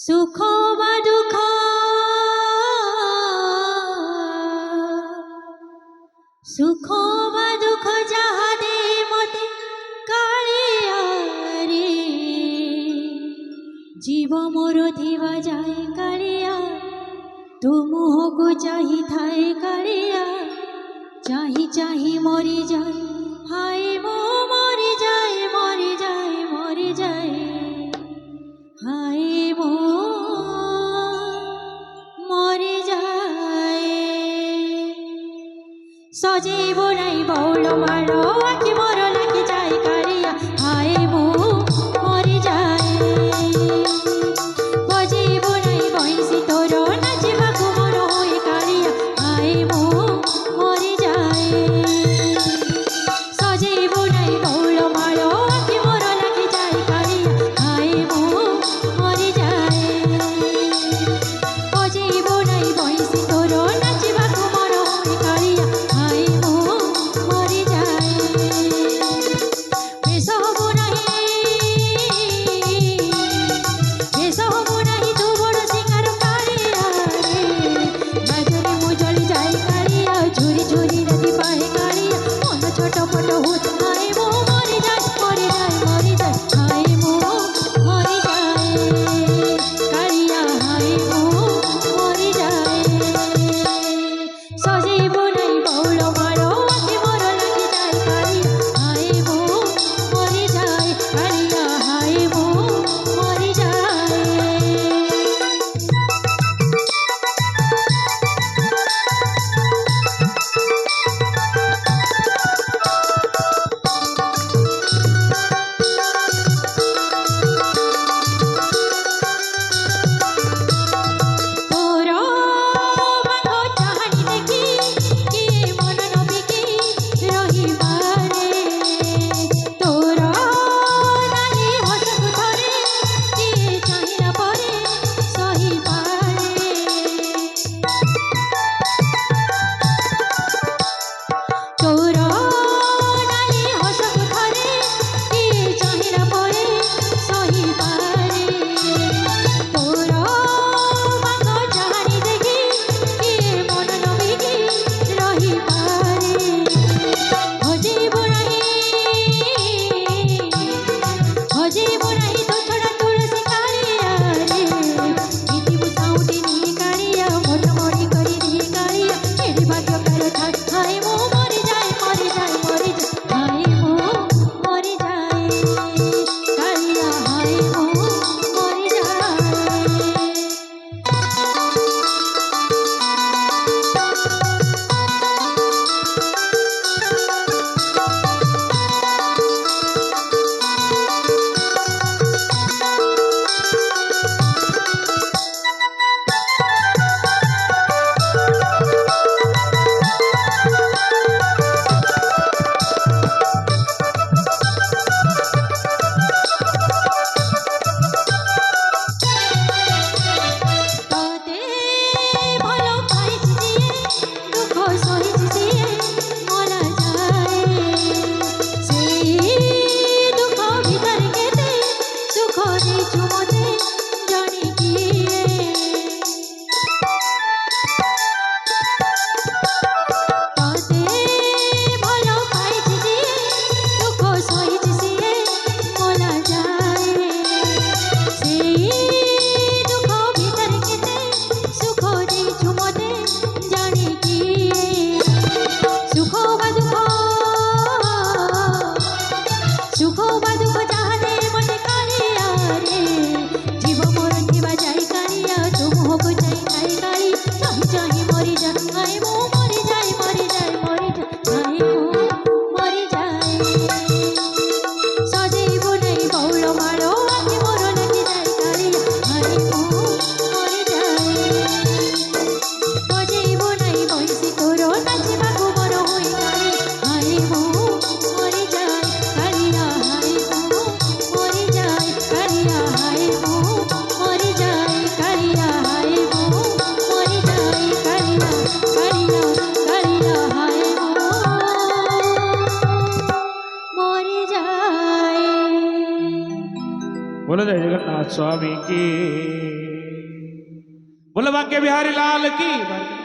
सुख बा दुख सुख बा दुख जहा दे मते कालिया रे जीव मोर दिवा जाए कालिया तू मुह को चाही थाए कालिया चाही चाही मरी जाए हाय मो मरी जाए मरी जाए मरी जाए हाय मो मरी जाए सजीव नहीं बौल मारो आखि मोर लगी जाए कालिया हाय मो मरी जाए बजीव नहीं बहिसी तोर नाचिबाकु मोर होए कालिया हाय मो मरी जाए सजीव नहीं बौल मारो आखि मोर लगी जाए कालिया हाय मो मरी जाए बजीव नहीं बहिसी तोर नाचिबाकु मोर होए कालिया हाय मो मरी जाए बेस हबु नहीं तू बड़ सिंगार कालिया रे बाजरे मु जली जाए कालिया झुरी झुरी राति पाए कालिया मन छटपट होत हाय मो मरी जाए मरी जाए मरी जाए हाय मो मरी जाए कालिया हाय मो मरी जाए सजीव नहीं बौल मारो आखि मोर लगी जाए कालिया हाय मो मरी जाए कालिया हाय मो मरी जाए तोरो बांगो चाहनी देखी किए मन नबिकी रहिबारे तोरो नाली हसकु थरे किए चाहिला परे सहिबारे तोरो नाली हसकु थरे किए चाहिला परे सहिबारे तोरो बांगो चाहनी देखी किए मन नबिकी रहिबारे हजीब नहीं तो छड़ा तुलसी कालिया रे इति बुझाउटी नी कालिया मोट मोड़ी करी दी कालिया मेरी भाग्य कर था हाय मो मरी जाए मरी जाए मरी जाए हाय मो मरी जाए कालिया हाय मो मरी जाए तोते भलो पाइछि जिए दुख सहिछि जिए मला जाए सेई दुख भीतर केते सुख देछु मते जानी किए तोते भलो पाइछि जिए दुख सहिछि जिए मला जाए सेई दुख भीतर केते सुख देछु मते जानी किए सुख बा दुख जहा दे मते कालिया रे जीव मोर दिवा जाए कालिया तू मुह को चाही थाए काली चाही चाही मरी जाए हाय मो मरी जाए मरी जाए मरी जाए हाय मो मरी जाए सजीव नहीं बौल मारो आखि मोर लगी जाए कालिया हाय मो मरी जाए बजीव नहीं बहिसी तोर नाचिबाकु मोर होए कालिया हाय मो मरी जाए कालिया हाय मो मरी जाए कालिया हाय मो मरी जाए कालिया हाय मो मरी जाए कालिया कालिया कालिया हाय मो मरी जाए बोलो जय जगन्नाथ स्वामी की। बोले बांके बिहारी लाल की।